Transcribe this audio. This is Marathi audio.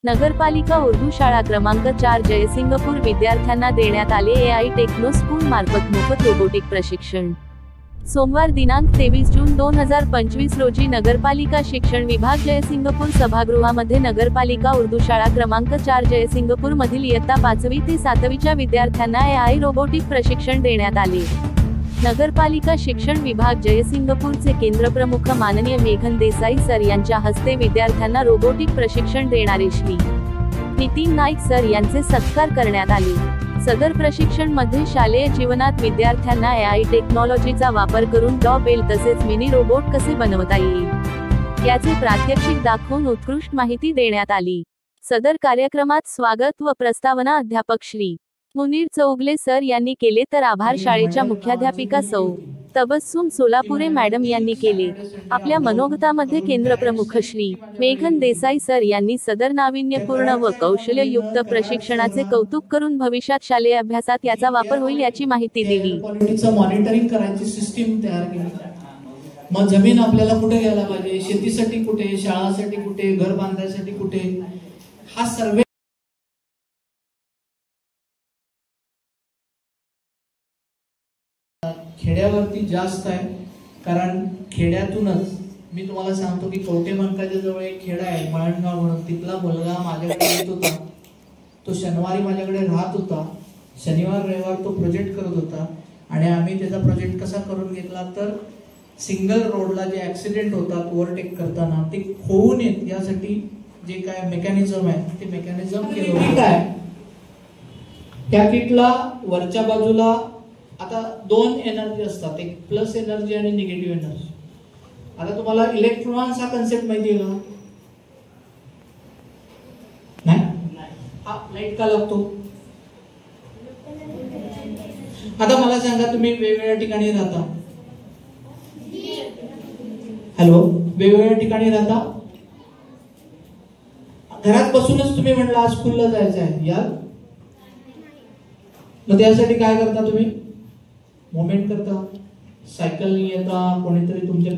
नगरपालिका उर्दू शाळा क्रमांक 4 जयसिंगपूर विद्यार्थ्यांना देण्यात आले AI टेक्नो स्कूल मार्फत मोफत रोबोटिक प्रशिक्षण। सोमवार दिनांक 23 जून 2025 रोजी नगरपालिका शिक्षण विभाग जयसिंगपूर सभागृहामध्ये नगरपालिका उर्दू शाळा क्रमांक 4 जयसिंगपूर मधील इयत्ता 5वी ते 7वीच्या विद्यार्थ्यांना AI रोबोटिक प्रशिक्षण देण्यात आले। नगरपालिका शिक्षण विभाग जयसिंगपूरचे केंद्रप्रमुख माननीय मेघन देसाई सर यांच्या हस्ते विद्यार्थ्यांना रोबोटिक प्रशिक्षण देणारे श्री नितीन नाईक सर यांचे सत्कार करण्यात आले। सदर प्रशिक्षण मध्ये शालेय जीवनात विद्यार्थ्यांना AI टेक्नॉलॉजीचा वापर करून बेल तसेच मिनी रोबोट कसे बनवता येईल याचे प्रात्यक्षिक दाखवून उत्कृष्ट माहिती देण्यात आली। सदर कार्यक्रमात स्वागत व प्रस्तावना अध्यापक श्री मुनीर चौगले सर यांनी केले तर आभार शाळेच्या मुख्याध्यापिका सौ तबस्सुम सोलापुरे मॅडम यांनी केले। आपल्या मनोगतामध्ये केंद्रप्रमुख श्री मेघन देसाई सर यांनी सदर नाविन्यपूर्ण व कौशल्ययुक्त प्रशिक्षणाचे कौतुक करून भविष्यात शालेय अभ्यासात याचा वापर होईल याची माहिती दिली। क्वालिटीचं मॉनिटरिंग करायची सिस्टीम तयार केली। मग जमीन आपल्याला कुठे घ्यायला पाहिजे, शेतीसाठी कुठे, शाळासाठी कुठे, घर बांधण्यासाठी कुठे, हा सर्वे खेड्यावरती जास्त आहे। कारण खेड्यातूनच मी तुम्हाला सांगतो की कवठेमंकाळच्या जवळ एक खेडा आहे मळणगाव म्हणून, तिथला मुलगा माझ्याकडे येत होता। तो शनिवारी माझ्याकडे राहत होता, शनिवार रविवार तो प्रोजेक्ट करत होता आणि आम्ही त्याचा प्रोजेक्ट कसा करून घेतला तर सिंगल रोडला जे ऍक्सिडेंट होतात ओव्हरटेक करताना ते होऊ नयेत यासाठी जे काय मेकॅनिझम आहे ते मेकॅनिझम केलं आहे। त्या किटला वरच्या बाजूला आता दोन एनर्जी असतात, एक प्लस एनर्जी आणि निगेटिव्ह एनर्जी। आता तुम्हाला इलेक्ट्रॉन्स हा कन्सेप्ट माहिती आहे का? नाही, हा लाईट का लागतो? आता मला सांगा, तुम्ही वेगवेगळ्या ठिकाणी राहता, हॅलो, वेगवेगळ्या ठिकाणी राहता, घरात बसूनच तुम्ही म्हणला आज स्कूलला जायचं आहे यार, मग त्यासाठी काय करता तुम्ही? मूवमेंट करता, सायकलनी येता, कोणीतरी तुमचे